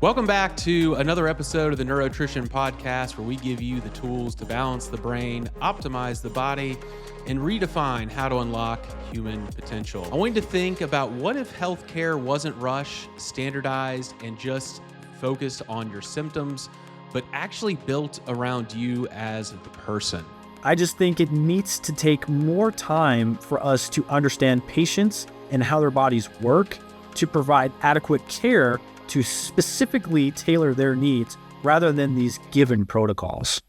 Welcome back to another episode of the Neurotrition Podcast, where we give you the tools to balance the brain, optimize the body, and redefine how to unlock human potential. I want you to think about what if healthcare wasn't rushed, standardized, and just focused on your symptoms, but actually built around you as the person. I just think it needs to take more time for us to understand patients and how their bodies work to provide adequate care to specifically tailor their needs rather than these given protocols.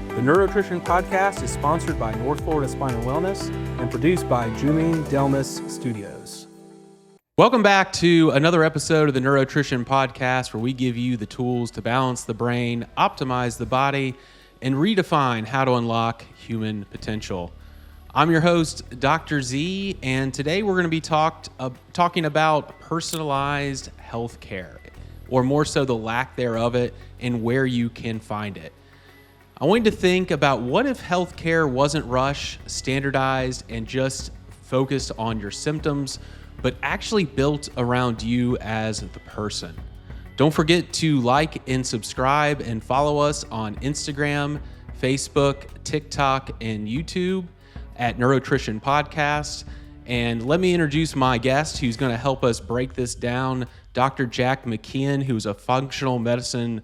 The Neurotrition Podcast is sponsored by North Florida Spinal Wellness and produced by Jumine Delmas Studios. Welcome back to another episode of the Neurotrition Podcast, where we give you the tools to balance the brain, optimize the body, and redefine how to unlock human potential. I'm your host, Dr. Z, and today we're going to be talking about personalized healthcare, or more so the lack thereof it, and where you can find it. I want you to think about what if healthcare wasn't rushed, standardized, and just focused on your symptoms, but actually built around you as the person. Don't forget to like and subscribe and follow us on Instagram, Facebook, TikTok, and YouTube at Neurotrition Podcast. And let me introduce my guest who's going to help us break this down, Dr. Jack McKeehan, who's a functional medicine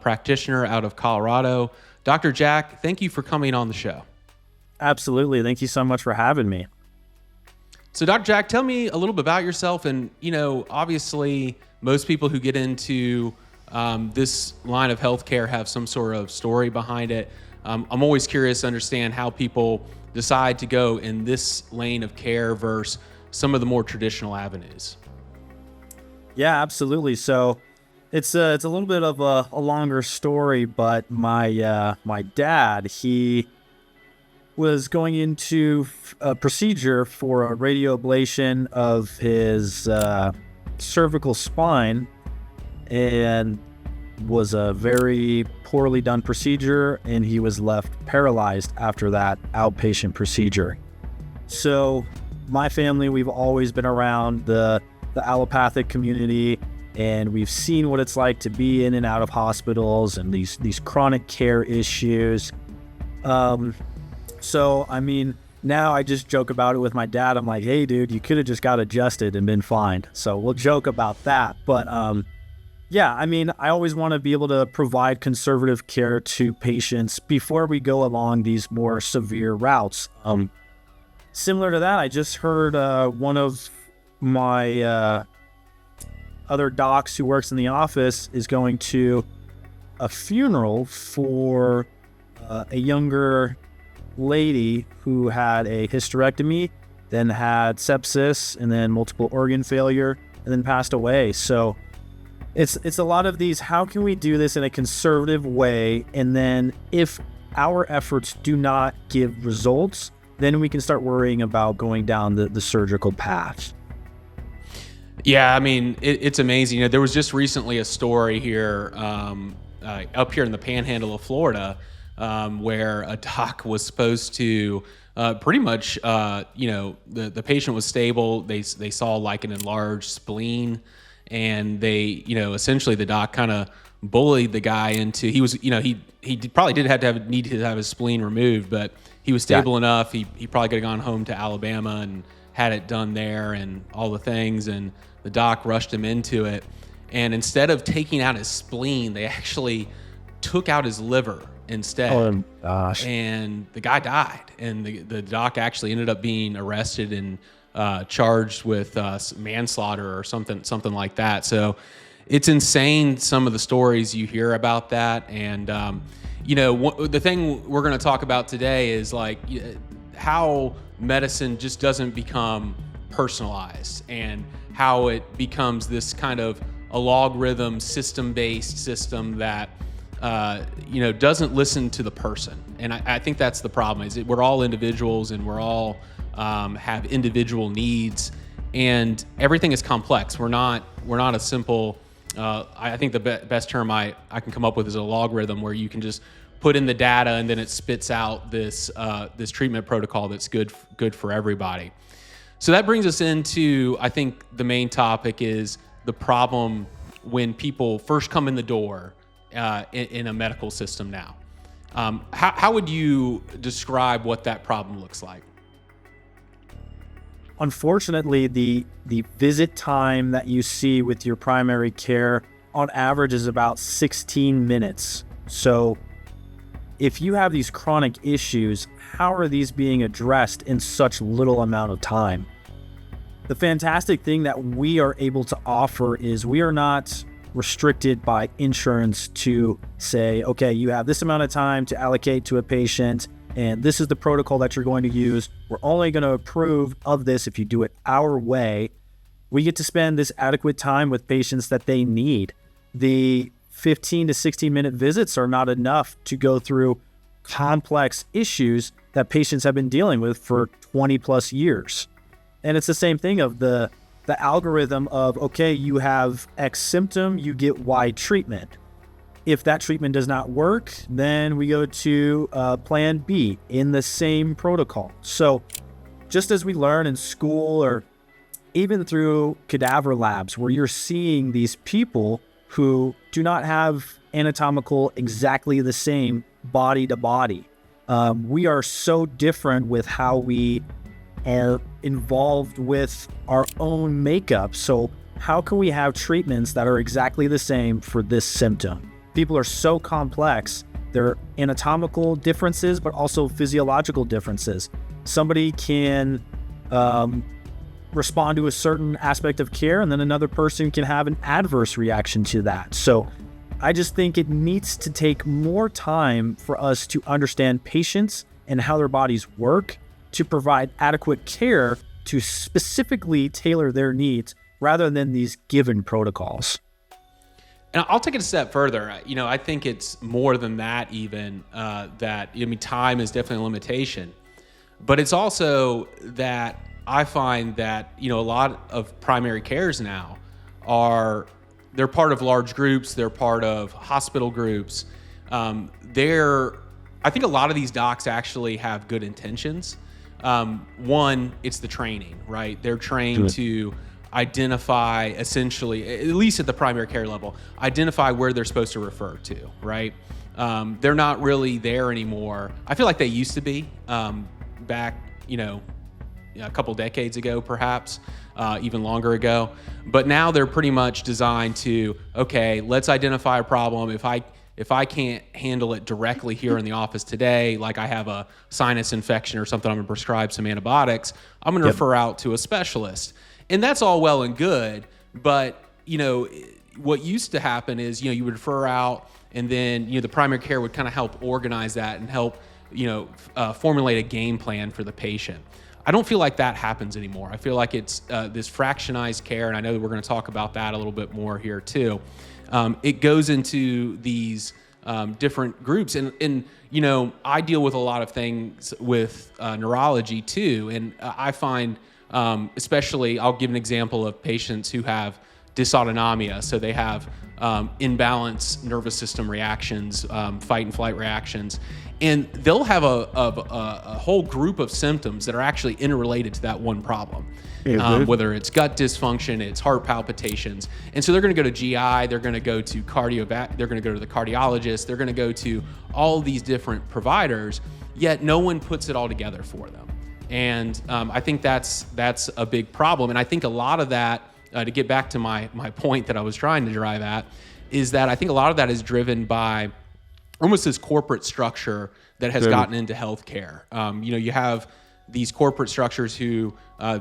practitioner out of Colorado. Dr. Jack, thank you for coming on the show. Absolutely. Thank you so much for having me. So Dr. Jack, tell me a little bit about yourself. And, obviously most people who get into this line of healthcare have some sort of story behind it. I'm always curious to understand how people decide to go in this lane of care versus some of the more traditional avenues. Yeah, absolutely. So it's a little bit of a longer story, but my dad, he was going into a procedure for a radio ablation of his cervical spine, and was a very poorly done procedure, and he was left paralyzed after that outpatient procedure. So my family, we've always been around the allopathic community, and we've seen what it's like to be in and out of hospitals and these chronic care issues. So, now I just joke about it with my dad. I'm like, hey, dude, you could have just got adjusted and been fine. So we'll joke about that. But I always want to be able to provide conservative care to patients before we go along these more severe routes. Similar to that, I just heard one of my other docs who works in the office is going to a funeral for a younger lady who had a hysterectomy, then had sepsis, and then multiple organ failure, and then passed away. So it's a lot of these, how can we do this in a conservative way? And then if our efforts do not give results, then we can start worrying about going down the surgical path. Yeah, it's amazing. There was just recently a story here up here in the panhandle of Florida where a doc was supposed to pretty much, the patient was stable. They saw like an enlarged spleen, and they, essentially the doc kind of bullied the guy into, he was, he probably did need to have his spleen removed, but he was stable enough. He probably could have gone home to Alabama and had it done there and all the things. And the doc rushed him into it. And instead of taking out his spleen, they actually took out his liver instead. Oh, gosh. And the guy died. And the doc actually ended up being arrested and charged with manslaughter or something like that. So it's insane, some of the stories you hear about that. And, the thing we're going to talk about today is like how medicine just doesn't become personalized, and how it becomes this kind of a logarithm system-based system that doesn't listen to the person. And I think that's the problem, is that we're all individuals, and we're all have individual needs, and everything is complex. We're not a simple, I think the best term I can come up with is a logarithm, where you can just put in the data, and then it spits out this treatment protocol that's good for everybody. So that brings us into, I think, the main topic is the problem when people first come in the door in a medical system now. How would you describe what that problem looks like? Unfortunately, the visit time that you see with your primary care on average is about 16 minutes. So if you have these chronic issues, how are these being addressed in such little amount of time? The fantastic thing that we are able to offer is we are not restricted by insurance to say, okay, you have this amount of time to allocate to a patient, and this is the protocol that you're going to use. We're only going to approve of this if you do it our way. We get to spend this adequate time with patients that they need. The 15 to 16 minute visits are not enough to go through complex issues that patients have been dealing with for 20 plus years. And it's the same thing of the algorithm of, okay, you have X symptom, you get Y treatment. If that treatment does not work, then we go to plan B in the same protocol. So just as we learn in school or even through cadaver labs where you're seeing these people who do not have anatomical exactly the same body to body. We are so different with how we are involved with our own makeup. So how can we have treatments that are exactly the same for this symptom? People are so complex. There are anatomical differences, but also physiological differences. Somebody can respond to a certain aspect of care, and then another person can have an adverse reaction to that. So I just think it needs to take more time for us to understand patients and how their bodies work to provide adequate care to specifically tailor their needs rather than these given protocols. And I'll take it a step further. I think it's more than that even, time is definitely a limitation. But it's also that I find that, a lot of primary cares now they're part of large groups. They're part of hospital groups. I think a lot of these docs actually have good intentions. One, it's the training, right? They're trained to identify, essentially, at least at the primary care level, identify where they're supposed to refer to, right? They're not really there anymore. I feel like they used to be back, a couple decades ago, perhaps, even longer ago. But now they're pretty much designed to, okay, let's identify a problem. If I can't handle it directly here in the office today, like I have a sinus infection or something, I'm going to prescribe some antibiotics, I'm going to refer out to a specialist. And that's all well and good, but, what used to happen is, you would refer out, and then, the primary care would kind of help organize that and help, formulate a game plan for the patient. I don't feel like that happens anymore. I feel like it's this fractionized care, and I know that we're going to talk about that a little bit more here too. It goes into these different groups, and I deal with a lot of things with neurology too, and I find, especially, I'll give an example of patients who have dysautonomia, so they have imbalanced nervous system reactions, fight and flight reactions. And they'll have a whole group of symptoms that are actually interrelated to that one problem. Whether it's gut dysfunction, it's heart palpitations. And so they're going to go to GI, they're going to go to they're going to go to the cardiologist, they're going to go to all these different providers, yet no one puts it all together for them. And I think that's a big problem. And I think a lot of that, to get back to my point that I was trying to drive at, is that I think a lot of that is driven by almost this corporate structure that has gotten into healthcare. You have these corporate structures who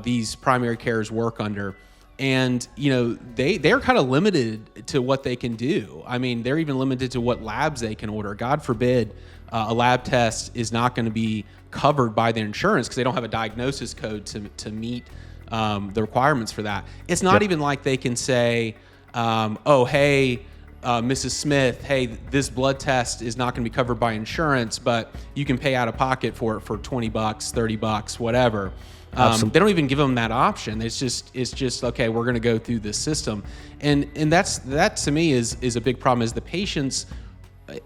these primary cares work under, and they're kind of limited to what they can do. I mean, they're even limited to what labs they can order. God forbid a lab test is not going to be covered by their insurance because they don't have a diagnosis code to meet the requirements for that. It's not even like they can say, Mrs. Smith, hey, this blood test is not going to be covered by insurance, but you can pay out of pocket for it for $20, $30, whatever. They don't even give them that option. It's just okay, we're going to go through this system. And that to me is a big problem, is the patients,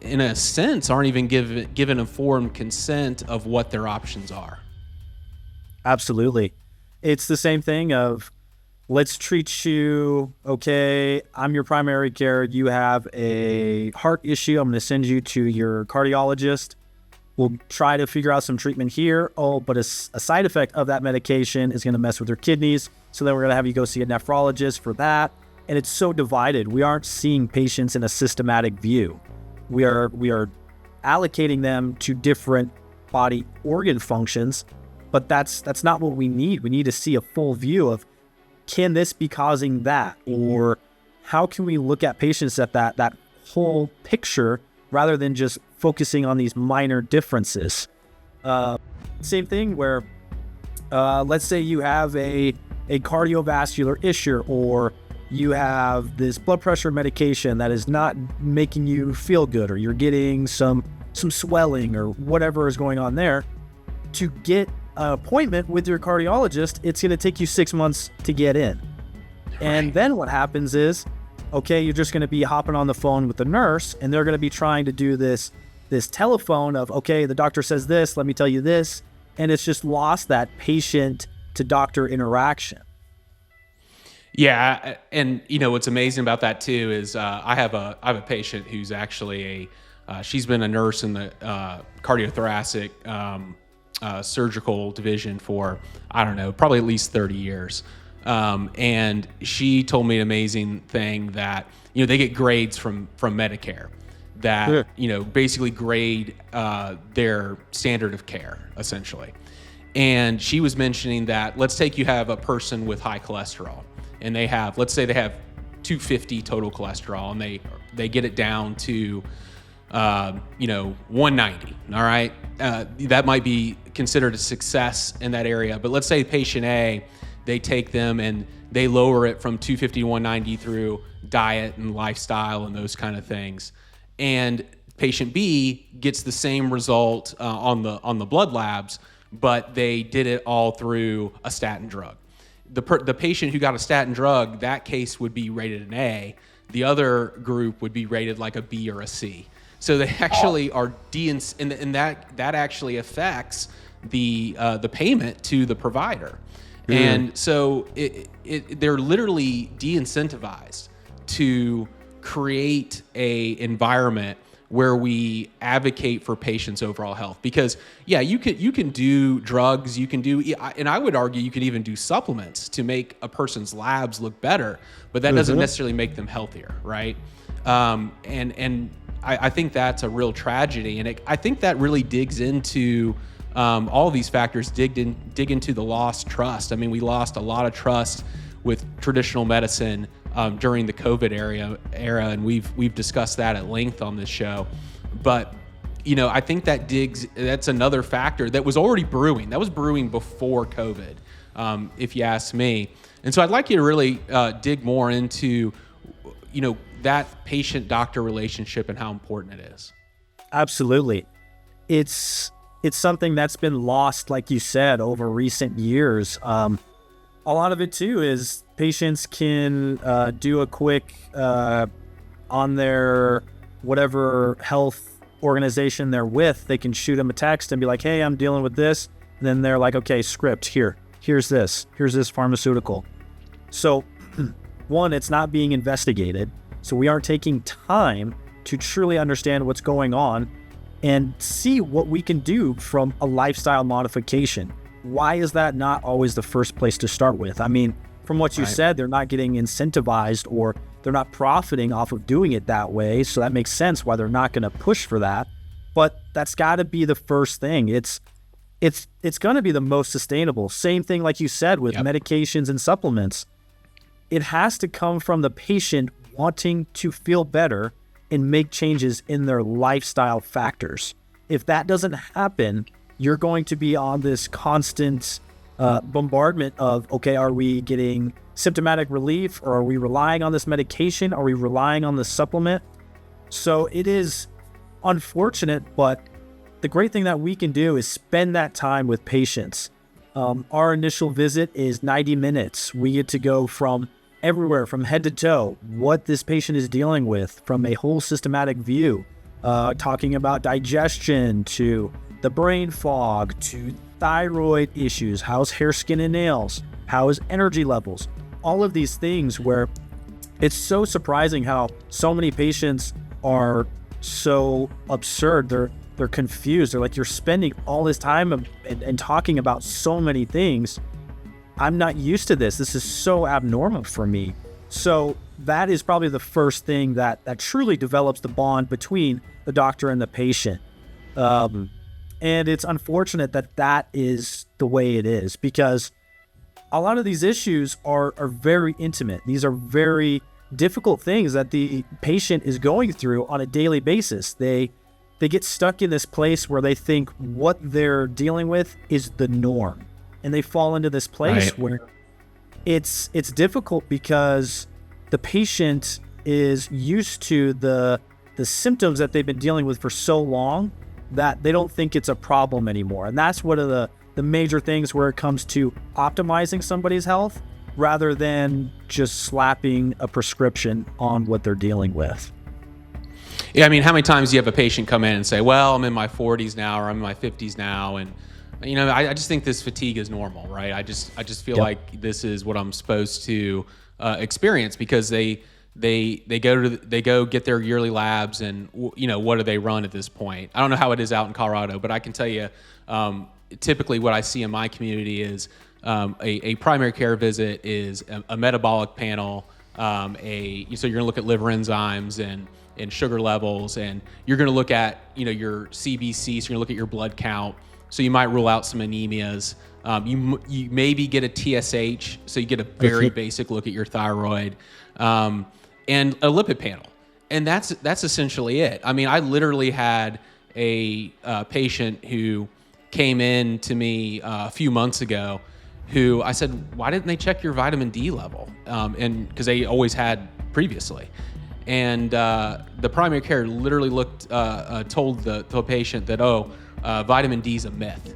in a sense, aren't even given informed consent of what their options are. Absolutely. It's the same thing of, let's treat you, okay, I'm your primary care. You have a heart issue. I'm going to send you to your cardiologist. We'll try to figure out some treatment here. Oh, but a side effect of that medication is going to mess with your kidneys. So then we're going to have you go see a nephrologist for that. And it's so divided. We aren't seeing patients in a systematic view. We are allocating them to different body organ functions, but that's not what we need. We need to see a full view of, can this be causing that? Or how can we look at patients at that whole picture rather than just focusing on these minor differences? Same thing where, let's say you have a cardiovascular issue, or you have this blood pressure medication that is not making you feel good, or you're getting some swelling or whatever is going on there. To get an appointment with your cardiologist, it's going to take you 6 months to get in. And then what happens is, okay, you're just going to be hopping on the phone with the nurse, and they're going to be trying to do this telephone of, okay, the doctor says this, let me tell you this. And it's just lost that patient to doctor interaction. Yeah, and what's amazing about that too is I have a patient who's actually she's been a nurse in the cardiothoracic surgical division for, I don't know, probably at least 30 years. And she told me an amazing thing that, they get grades from Medicare that, basically grade their standard of care, essentially. And she was mentioning that, let's take you have a person with high cholesterol, and let's say they have 250 total cholesterol, and they get it down to 190. All right. That might be considered a success in that area. But let's say patient A, they take them and they lower it from 250 to 190 through diet and lifestyle and those kind of things. And patient B gets the same result on the blood labs, but they did it all through a statin drug. The patient who got a statin drug, that case would be rated an A. The other group would be rated like a B or a C. So they actually are and that actually affects the payment to the provider. Mm. And so they're literally de-incentivized to create a environment where we advocate for patients' overall health. Because you can do drugs, and I would argue you could even do supplements to make a person's labs look better, but that doesn't necessarily make them healthier, right? And I think that's a real tragedy, and I think that really digs into all of these factors. Dig into the lost trust. I mean, we lost a lot of trust with traditional medicine during the COVID era, and we've discussed that at length on this show. But I think that's another factor that was already brewing. That was brewing before COVID, if you ask me. And so I'd like you to really dig more into that patient-doctor relationship and how important it is. Absolutely. It's something that's been lost, like you said, over recent years. A lot of it too is patients can do a quick on their whatever health organization they're with. They can shoot them a text and be like, hey, I'm dealing with this. And then they're like, okay, script, here's this pharmaceutical. So one, it's not being investigated. So we aren't taking time to truly understand what's going on and see what we can do from a lifestyle modification. Why is that not always the first place to start with? I mean, from what you said, they're not getting incentivized, or they're not profiting off of doing it that way. So that makes sense why they're not going to push for that. But that's got to be the first thing. It's going to be the most sustainable. Same thing like you said with medications and supplements. It has to come from the patient wanting to feel better and make changes in their lifestyle factors. If that doesn't happen, you're going to be on this constant bombardment of, okay, are we getting symptomatic relief, or are we relying on this medication? Are we relying on the supplement? So it is unfortunate, but the great thing that we can do is spend that time with patients. Our initial visit is 90 minutes. We get to go from everywhere, from head to toe, what this patient is dealing with from a whole systematic view. talking about digestion, to the brain fog, to thyroid issues, how's hair, skin, and nails, how is energy levels, all of these things where it's so surprising how so many patients are so absurd. They're confused. They're like, you're spending all this time and talking about so many things. I'm not used to this. This is so abnormal for me. So that is probably the first thing that truly develops the bond between the doctor and the patient. And it's unfortunate that is the way it is, because a lot of these issues are very intimate. These are very difficult things that the patient is going through on a daily basis. They get stuck in this place where they think what they're dealing with is the norm. And they fall into this place Right. where it's difficult because the patient is used to the symptoms that they've been dealing with for so long that they don't think it's a problem anymore. And that's one of the major things where it comes to optimizing somebody's health rather than just slapping a prescription on what they're dealing with. Yeah, I mean, how many times do you have a patient come in and say, well, I'm in my 40s now, or I'm in my 50s now, and I just think this fatigue is normal, right? I just feel like this is what I'm supposed to experience, because they go get their yearly labs, and what do they run at this point? I don't know how it is out in Colorado, but I can tell you, typically what I see in my community is a primary care visit is a metabolic panel. So you're gonna look at liver enzymes and sugar levels, and you're gonna look at your CBC, so you're gonna look at your blood count. So you might rule out some anemias. You maybe get a TSH, so you get a very basic look at your thyroid, and a lipid panel, and that's essentially it. I mean, I literally had a patient who came in to me a few months ago, who I said, why didn't they check your vitamin D level? And because they always had previously. And the primary care literally told the patient that, vitamin D is a myth.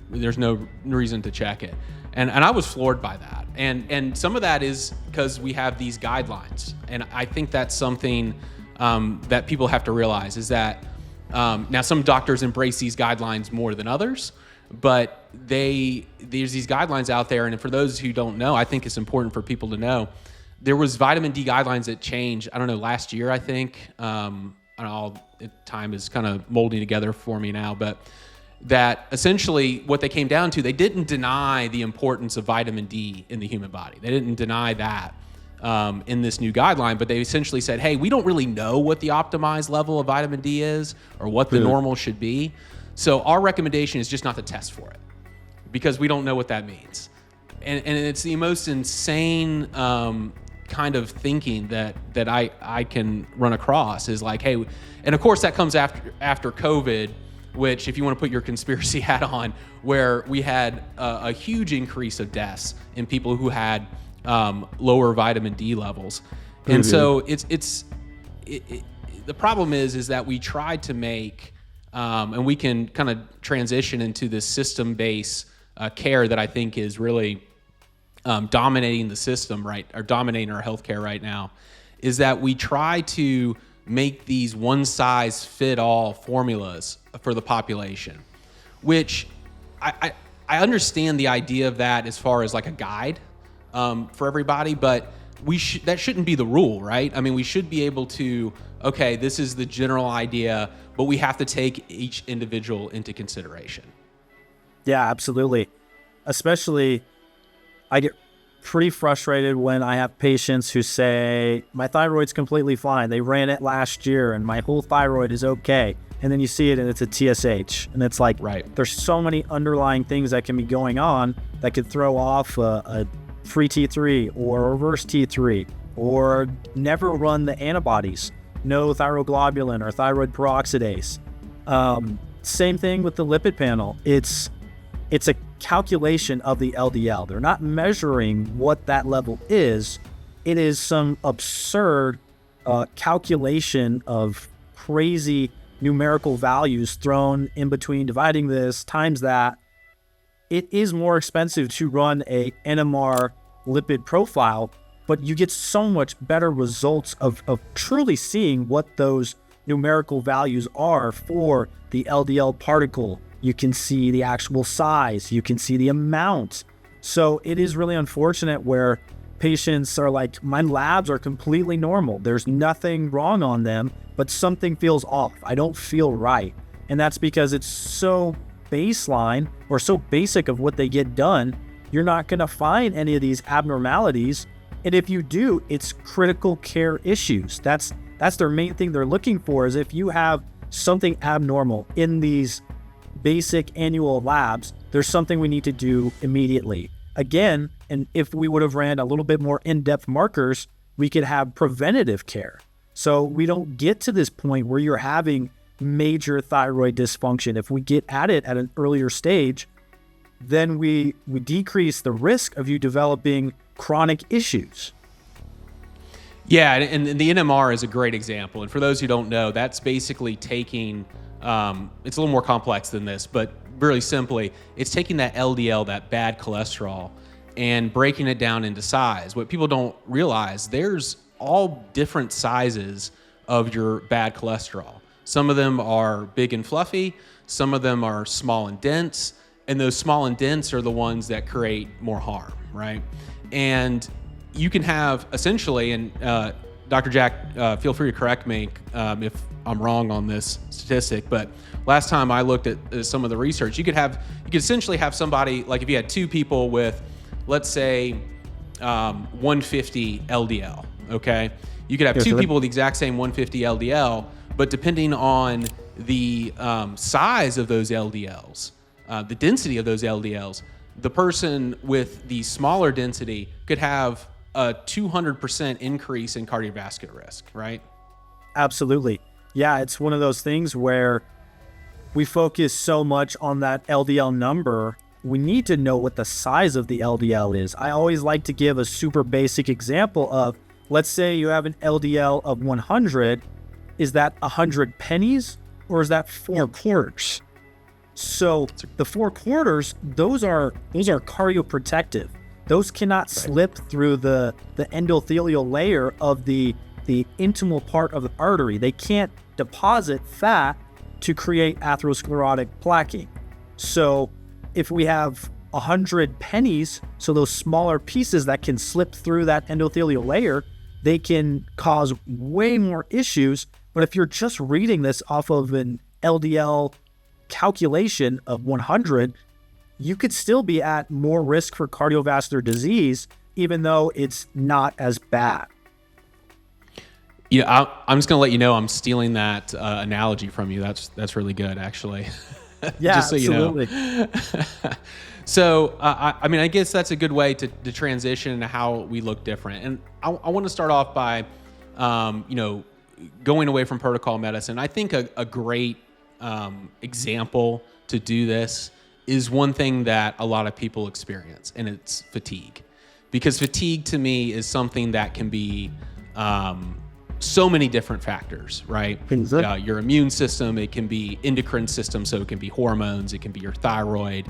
There's no reason to check it. And I was floored by that. And some of that is because we have these guidelines. And I think that's something that people have to realize, is that now some doctors embrace these guidelines more than others, but there's these guidelines out there. And for those who don't know, I think it's important for people to know, there was vitamin D guidelines that changed, I don't know, last year, I think. Time is kind of molding together for me now, but that essentially what they came down to, they didn't deny the importance of vitamin D in the human body. They didn't deny that in this new guideline, but they essentially said, hey, we don't really know what the optimized level of vitamin D is or what the normal should be. So our recommendation is just not to test for it, because we don't know what that means. And it's the most insane kind of thinking that I can run across, is like, hey, and of course that comes after COVID, which, if you want to put your conspiracy hat on, where we had a huge increase of deaths in people who had lower vitamin D levels. And so the problem is that we tried to make, and we can kind of transition into this system-based care that I think is really dominating the system, right, or dominating our healthcare right now, is that we try to make these one-size-fit-all formulas for the population, which I understand the idea of that as far as like a guide for everybody, but that shouldn't be the rule, right? I mean, we should be able to, okay, this is the general idea, but we have to take each individual into consideration. Yeah, absolutely. Especially, I get pretty frustrated when I have patients who say, my thyroid's completely fine. They ran it last year and my whole thyroid is okay. And then you see it and it's a TSH. And it's like, right, there's so many underlying things that can be going on that could throw off a free T3 or a reverse T3, or never run the antibodies, no thyroglobulin or thyroid peroxidase. Same thing with the lipid panel. It's a calculation of the LDL. They're not measuring what that level is. It is some absurd calculation of crazy numerical values thrown in between, dividing this times that. It is more expensive to run a NMR lipid profile, but you get so much better results of truly seeing what those numerical values are for the LDL particle. You can see the actual size. You can see the amount. So it is really unfortunate where patients are like, my labs are completely normal. There's nothing wrong on them, but something feels off. I don't feel right. And that's because it's so baseline or so basic of what they get done. You're not going to find any of these abnormalities. And if you do, it's critical care issues. That's their main thing they're looking for, is if you have something abnormal in these basic annual labs, there's something we need to do immediately. Again, and if we would have ran a little bit more in-depth markers, we could have preventative care. So we don't get to this point where you're having major thyroid dysfunction. If we get at it at an earlier stage, then we decrease the risk of you developing chronic issues. Yeah, and the NMR is a great example. And for those who don't know, that's basically taking, it's a little more complex than this, but really simply, it's taking that LDL, that bad cholesterol, and breaking it down into size. What people don't realize, there's all different sizes of your bad cholesterol. Some of them are big and fluffy, some of them are small and dense, and those small and dense are the ones that create more harm, right? And you can have essentially, and Dr. Jack, feel free to correct me if I'm wrong on this statistic, but last time I looked at some of the research, you could essentially have somebody, like if you had two people with, let's say, 150 LDL, okay? You could have two people with the exact same 150 LDL, but depending on the size of those LDLs, the density of those LDLs, the person with the smaller density could have a 200% increase in cardiovascular risk, right? Absolutely. Yeah, it's one of those things where we focus so much on that LDL number. We need to know what the size of the LDL is. I always like to give a super basic example of, let's say you have an LDL of 100. Is that 100 pennies or is that 4 quarters? So the 4 quarters, those are cardioprotective. Those cannot slip through the endothelial layer of the intimal part of the artery. They can't deposit fat to create atherosclerotic plaquing. So if we have 100 pennies, so those smaller pieces that can slip through that endothelial layer, they can cause way more issues. But if you're just reading this off of an LDL calculation of 100, you could still be at more risk for cardiovascular disease, even though it's not as bad. Yeah, I'm just going to let you know I'm stealing that analogy from you. That's really good, actually. Yeah, just so absolutely. You know. So, I mean, I guess that's a good way to transition into how we look different. And I want to start off by, going away from protocol medicine. I think a great example to do this is one thing that a lot of people experience, and it's fatigue. Because fatigue to me is something that can be so many different factors, right? Your immune system, it can be endocrine system, so it can be hormones, it can be your thyroid,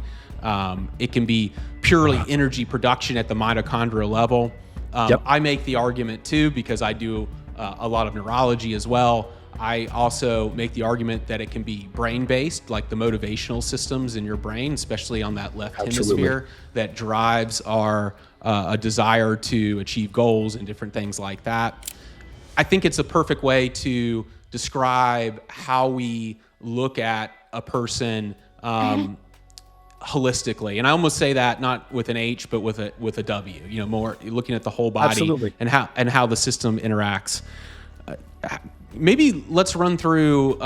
it can be purely energy production at the mitochondrial level. I make the argument too, because I do a lot of neurology as well. I also make the argument that it can be brain-based, like the motivational systems in your brain, especially on that left hemisphere, that drives our a desire to achieve goals and different things like that. I think it's a perfect way to describe how we look at a person holistically. And I almost say that not with an H, but with a W, more looking at the whole body and how the system interacts. Maybe let's run through,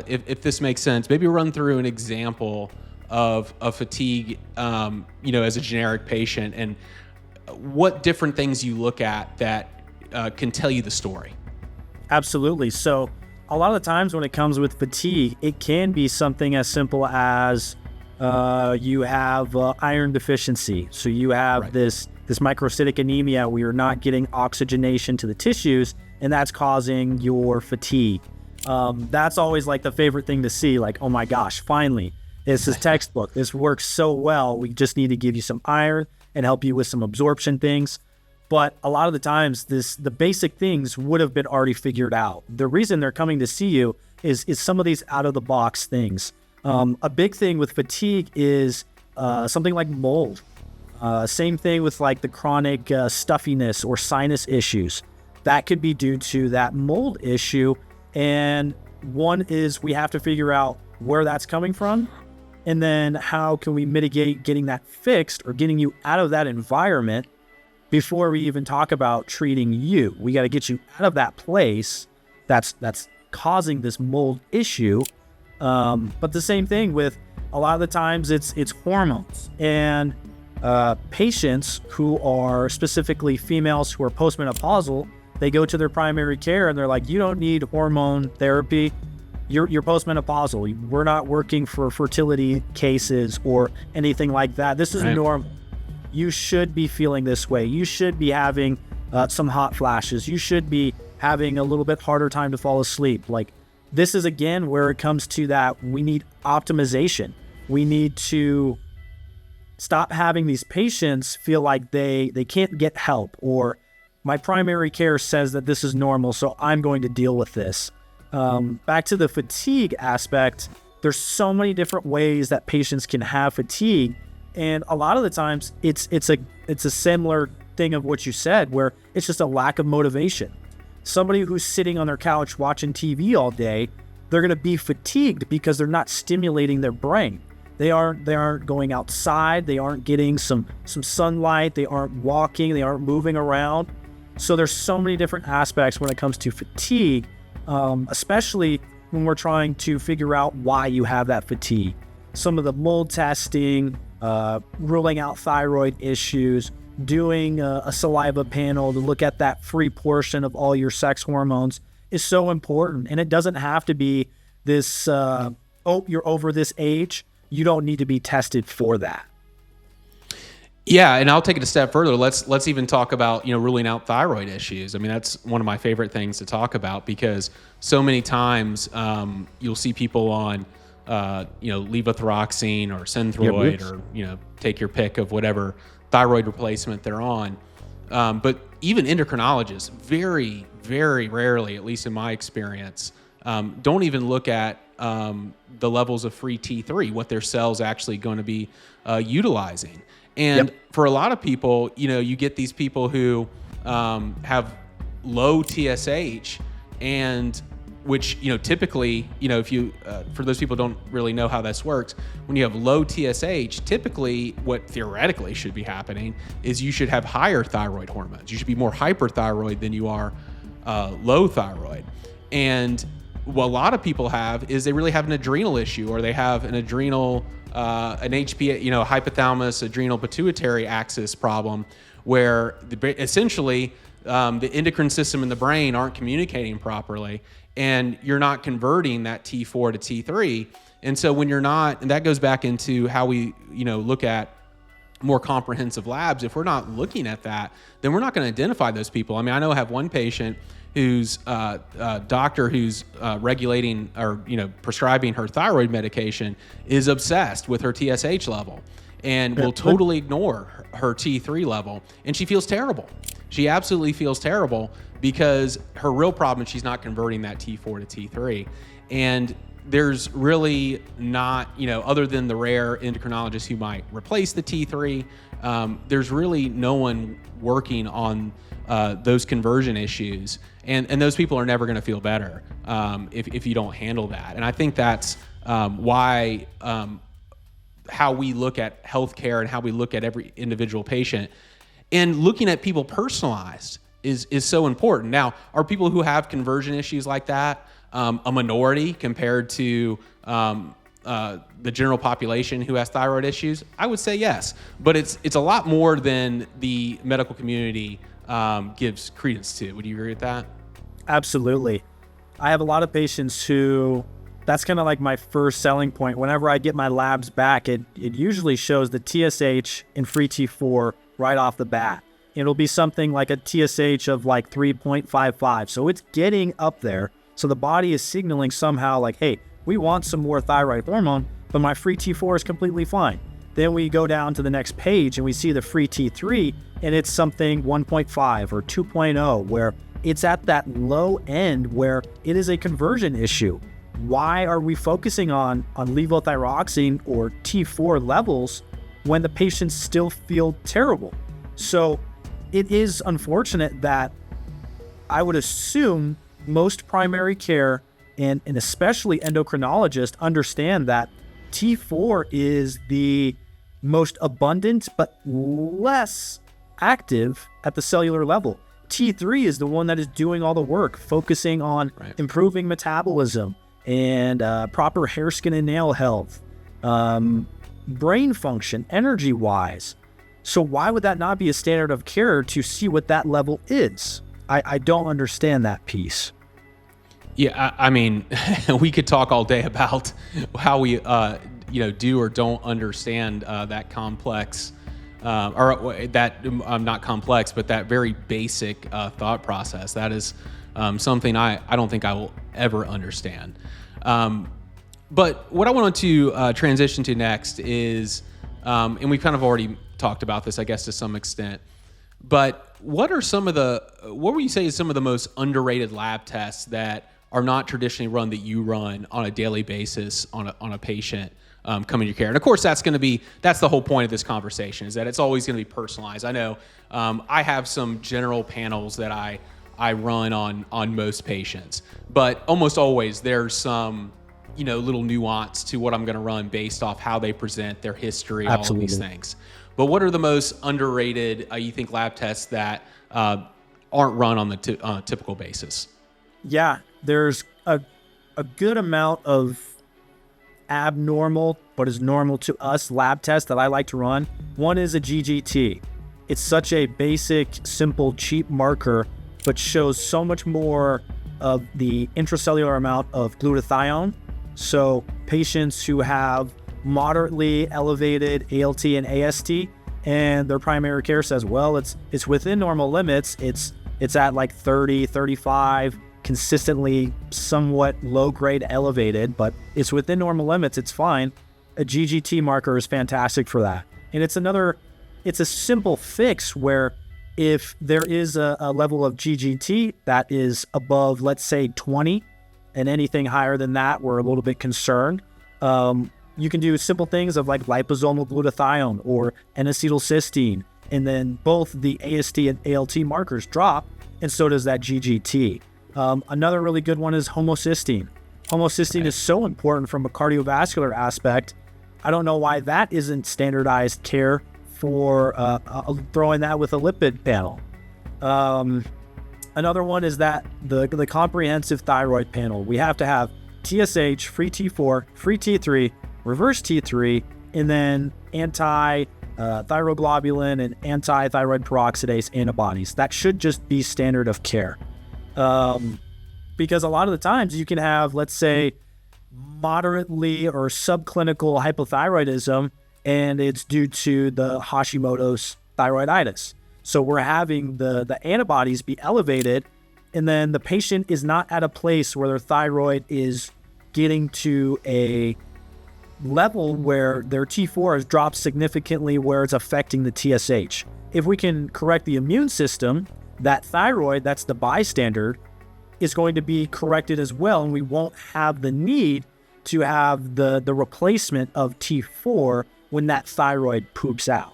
if this makes sense, maybe run through an example of fatigue, as a generic patient, and what different things you look at that can tell you the story. Absolutely. So a lot of the times when it comes with fatigue, it can be something as simple as you have iron deficiency. So you have this microcytic anemia where you're not getting oxygenation to the tissues, and that's causing your fatigue. That's always like the favorite thing to see, like, oh my gosh, finally, this is textbook. This works so well. We just need to give you some iron and help you with some absorption things. But a lot of the times, the basic things would have been already figured out. The reason they're coming to see you is some of these out-of-the-box things. A big thing with fatigue is something like mold. Same thing with like the chronic stuffiness or sinus issues. That could be due to that mold issue. And one is we have to figure out where that's coming from. And then how can we mitigate getting that fixed or getting you out of that environment before we even talk about treating you. We got to get you out of that place that's causing this mold issue. But the same thing with a lot of the times it's hormones. And patients who are specifically females who are postmenopausal, they go to their primary care and they're like, you don't need hormone therapy. You're postmenopausal. We're not working for fertility cases or anything like that. This is normal. You should be feeling this way. You should be having some hot flashes. You should be having a little bit harder time to fall asleep. Like, this is, again, where it comes to that we need optimization. We need to stop having these patients feel like they can't get help, or my primary care says that this is normal, so I'm going to deal with this. Back to the fatigue aspect, there's so many different ways that patients can have fatigue. And a lot of the times it's a similar thing of what you said, where it's just a lack of motivation. Somebody who's sitting on their couch watching TV all day, they're going to be fatigued because they're not stimulating their brain. They aren't going outside. They aren't getting some sunlight. They aren't walking. They aren't moving around. So there's so many different aspects when it comes to fatigue, especially when we're trying to figure out why you have that fatigue. Some of the mold testing, ruling out thyroid issues, doing a saliva panel to look at that free portion of all your sex hormones is so important. And it doesn't have to be this, you're over this age. You don't need to be tested for that. Yeah, and I'll take it a step further. Let's even talk about, ruling out thyroid issues. I mean, that's one of my favorite things to talk about, because so many times you'll see people on levothyroxine or Synthroid, or take your pick of whatever thyroid replacement they're on. But even endocrinologists, very, very rarely, at least in my experience, don't even look at the levels of free T3, what their cell's actually going to be utilizing. And for a lot of people, you get these people who have low TSH, and which, typically, if you, for those people who don't really know how this works, when you have low TSH, typically what theoretically should be happening is you should have higher thyroid hormones. You should be more hyperthyroid than you are low thyroid. And what a lot of people have is they really have an adrenal issue, or they have an adrenal, an HP, hypothalamus adrenal pituitary axis problem, where essentially the endocrine system and the brain aren't communicating properly, and you're not converting that T4 to T3. And so when you're not, and that goes back into how we, look at more comprehensive labs. If we're not looking at that, then we're not going to identify those people. I mean, I know I have one patient whose doctor who's regulating or prescribing her thyroid medication is obsessed with her TSH level and will totally ignore her T3 level, and she feels terrible. She absolutely feels terrible because her real problem is she's not converting that T4 to T3. And there's really not, other than the rare endocrinologist who might replace the T3, there's really no one working on those conversion issues. And those people are never going to feel better if you don't handle that. And I think that's why how we look at healthcare and how we look at every individual patient, and looking at people personalized is so important. Now, are people who have conversion issues like that a minority compared to the general population who has thyroid issues? I would say yes, but it's a lot more than the medical community gives credence to. Would you agree with that? Absolutely. I have a lot of patients who, that's kind of like my first selling point. Whenever I get my labs back, it usually shows the TSH and free T4 right off the bat. It'll be something like a TSH of like 3.55. So it's getting up there. So the body is signaling somehow like, hey, we want some more thyroid hormone, but my free T4 is completely fine. Then we go down to the next page and we see the free T3, and it's something 1.5 or 2.0, where it's at that low end where it is a conversion issue. Why are we focusing on levothyroxine or T4 levels when the patients still feel terrible? So it is unfortunate that I would assume most primary care and especially endocrinologists understand that T4 is the most abundant but less active at the cellular level. T3 is the one that is doing all the work, focusing on improving metabolism and proper hair, skin, and nail health, brain function, energy-wise. So why would that not be a standard of care to see what that level is? I don't understand that piece. Yeah, I mean, we could talk all day about how we, do or don't understand that complex, or that not complex, but that very basic thought process. That is something I don't think I will ever understand. But what I wanted to transition to next is, and we've kind of already talked about this, I guess, to some extent, but what would you say is some of the most underrated lab tests that are not traditionally run that you run on a daily basis on a patient coming to your care? And of course, that's the whole point of this conversation, is that it's always going to be personalized. I know I have some general panels that I run on most patients, but almost always there's some little nuance to what I'm going to run based off how they present, their history, all of these things. But what are the most underrated, you think, lab tests that aren't run on the typical basis? Yeah, there's a good amount of abnormal, but is normal to us, lab tests that I like to run. One is a GGT. It's such a basic, simple, cheap marker, but shows so much more of the intracellular amount of glutathione. So patients who have moderately elevated ALT and AST, and their primary care says, well, it's within normal limits. It's at like 30, 35, consistently somewhat low grade elevated, but it's within normal limits. It's fine. A GGT marker is fantastic for that. And it's a simple fix where if there is a level of GGT that is above, let's say 20, and anything higher than that, we're a little bit concerned. You can do simple things of like liposomal glutathione or N-acetylcysteine, and then both the AST and ALT markers drop, and so does that GGT. Another really good one is homocysteine. Homocysteine is so important from a cardiovascular aspect. I don't know why that isn't standardized care for throwing that with a lipid panel. Another one is that the comprehensive thyroid panel. We have to have TSH, free T4, free T3, reverse T3, and then anti-thyroglobulin and anti-thyroid peroxidase antibodies. That should just be standard of care. Because a lot of the times you can have, let's say, moderately or subclinical hypothyroidism, and it's due to the Hashimoto's thyroiditis. So we're having the antibodies be elevated, and then the patient is not at a place where their thyroid is getting to a level where their T4 has dropped significantly, where it's affecting the TSH. If we can correct the immune system, that thyroid, that's the bystander, is going to be corrected as well, and we won't have the need to have the replacement of T4 when that thyroid poops out.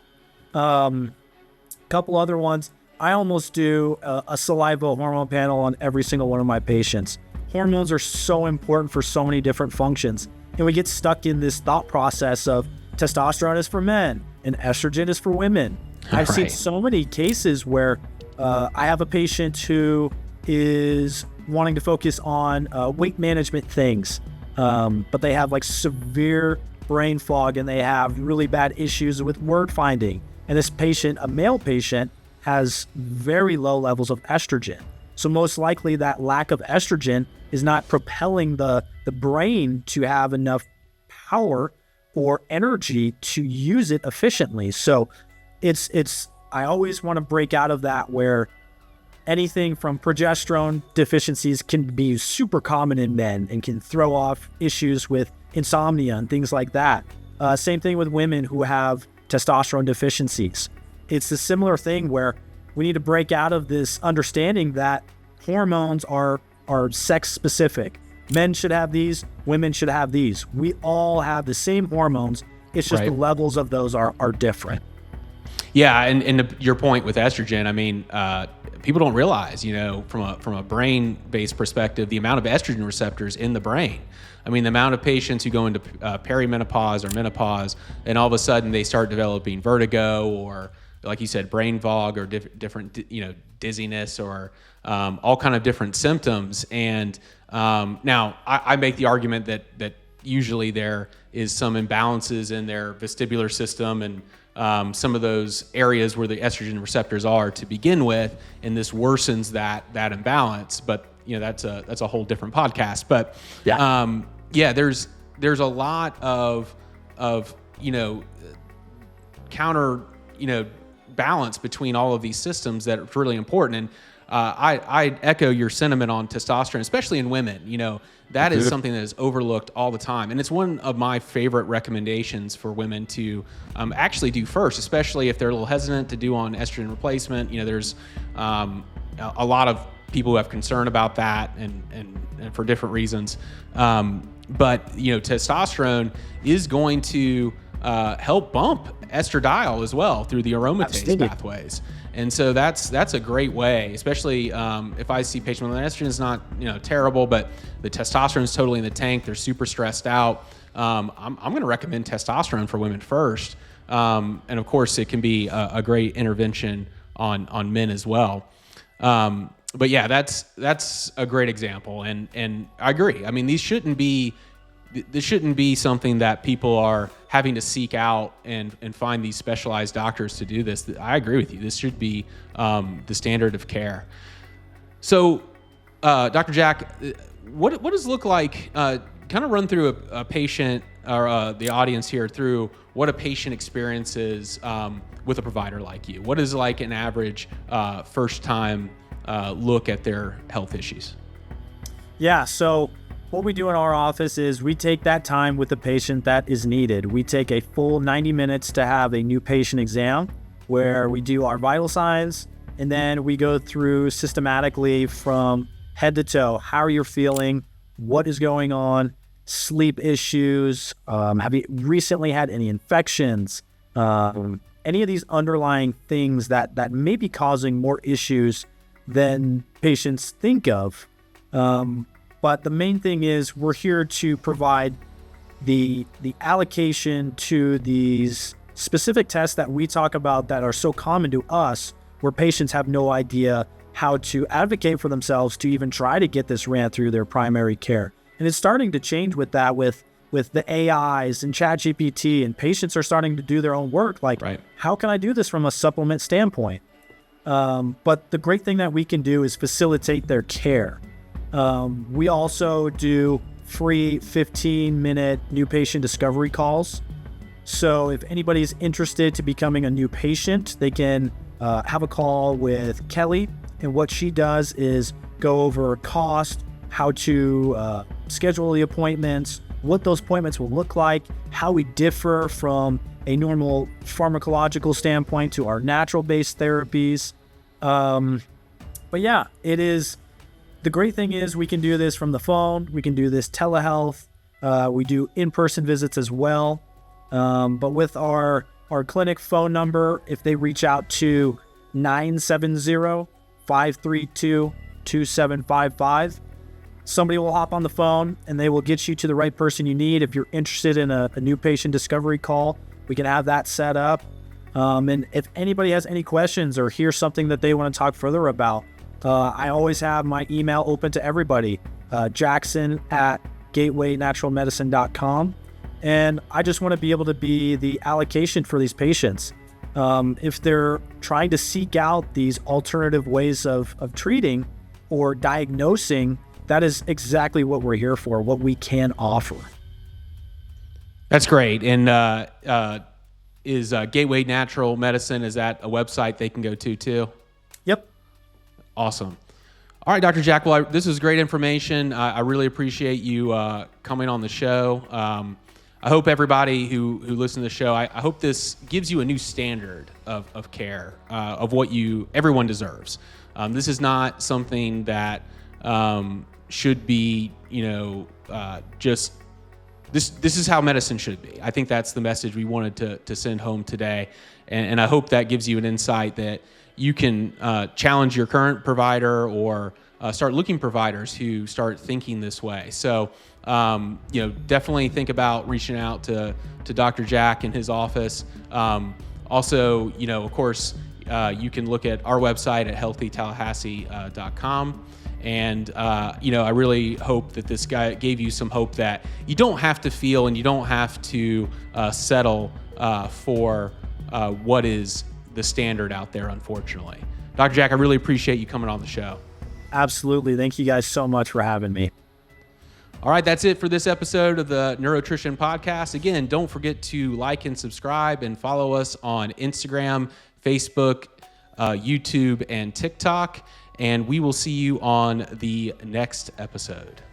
Couple other ones. I almost do a saliva hormone panel on every single one of my patients. Hormones are so important for so many different functions, and we get stuck in this thought process of testosterone is for men and estrogen is for women. I've seen so many cases where I have a patient who is wanting to focus on weight management things, but they have like severe brain fog and they have really bad issues with word finding. And this patient, a male patient, has very low levels of estrogen. So most likely that lack of estrogen is not propelling the brain to have enough power or energy to use it efficiently. So I always want to break out of that, where anything from progesterone deficiencies can be super common in men and can throw off issues with insomnia and things like that. Same thing with women who have testosterone deficiencies. It's a similar thing where we need to break out of this understanding that hormones are sex specific. Men should have these, women should have these. We all have the same hormones. It's just the levels of those are different. Yeah, and your point with estrogen, I mean, people don't realize, from a brain-based perspective, the amount of estrogen receptors in the brain. I mean, the amount of patients who go into perimenopause or menopause, and all of a sudden they start developing vertigo or, like you said, brain fog or different, dizziness or all kind of different symptoms. And now I make the argument that usually there is some imbalances in their vestibular system and some of those areas where the estrogen receptors are to begin with, and this worsens that imbalance. But that's a whole different podcast. But there's a lot of counter balance between all of these systems that are really important. And I echo your sentiment on testosterone, especially in women. That is something that is overlooked all the time. And it's one of my favorite recommendations for women to actually do first, especially if they're a little hesitant to do on estrogen replacement. There's a lot of people who have concern about that and for different reasons. But testosterone is going to help bump estradiol as well through the aromatase pathways. And so that's a great way, especially if I see patients with estrogen is not terrible, but the testosterone is totally in the tank. They're super stressed out. I'm going to recommend testosterone for women first, and of course it can be a great intervention on men as well. But yeah, that's a great example, and I agree. I mean, this shouldn't be something that people are having to seek out and find these specialized doctors to do this. I agree with you. This should be the standard of care. So, Dr. Jack, what does it look like? Kind of run through a patient or the audience here through what a patient experiences with a provider like you. What is like an average first time look at their health issues? Yeah, so what we do in our office is we take that time with the patient that is needed. We take a full 90 minutes to have a new patient exam where we do our vital signs, and then we go through systematically from head to toe. How are you feeling? What is going on? Sleep issues? Have you recently had any infections? Any of these underlying things that may be causing more issues than patients think of. But the main thing is we're here to provide the allocation to these specific tests that we talk about that are so common to us, where patients have no idea how to advocate for themselves to even try to get this ran through their primary care. And it's starting to change with that, with the AIs and ChatGPT, and patients are starting to do their own work. Like, How can I do this from a supplement standpoint? But the great thing that we can do is facilitate their care. We also do free 15-minute new patient discovery calls. So if anybody's interested to becoming a new patient, they can have a call with Kelly. And what she does is go over cost, how to schedule the appointments, what those appointments will look like, how we differ from a normal pharmacological standpoint to our natural-based therapies. But yeah, it is. The great thing is we can do this from the phone. We can do this telehealth. We do in-person visits as well. But with our clinic phone number, if they reach out to 970-532-2755, somebody will hop on the phone and they will get you to the right person you need. If you're interested in a new patient discovery call, we can have that set up. And if anybody has any questions or hears something that they want to talk further about, I always have my email open to everybody, jackson@gatewaynaturalmedicine.com. And I just want to be able to be the allocation for these patients. If they're trying to seek out these alternative ways of treating or diagnosing, that is exactly what we're here for, what we can offer. That's great. And is Gateway Natural Medicine, is that a website they can go to too? Yep. Awesome. All right, Dr. Jack, well, this is great information. I really appreciate you coming on the show. I hope everybody who listens to the show, I hope this gives you a new standard of care, of what everyone deserves. This is not something that should be, just this is how medicine should be. I think that's the message we wanted to send home today. And I hope that gives you an insight that you can challenge your current provider or start looking providers who start thinking this way. So, definitely think about reaching out to Dr. Jack in his office. Also, of course, you can look at our website at healthytallahassee.com. And, I really hope that this guy gave you some hope that you don't have to feel and you don't have to settle for what is the standard out there, unfortunately. Dr. Jack, I really appreciate you coming on the show. Absolutely. Thank you guys so much for having me. All right, that's it for this episode of the Neurotrition Podcast. Again, don't forget to like and subscribe and follow us on Instagram, Facebook, YouTube, and TikTok. And we will see you on the next episode.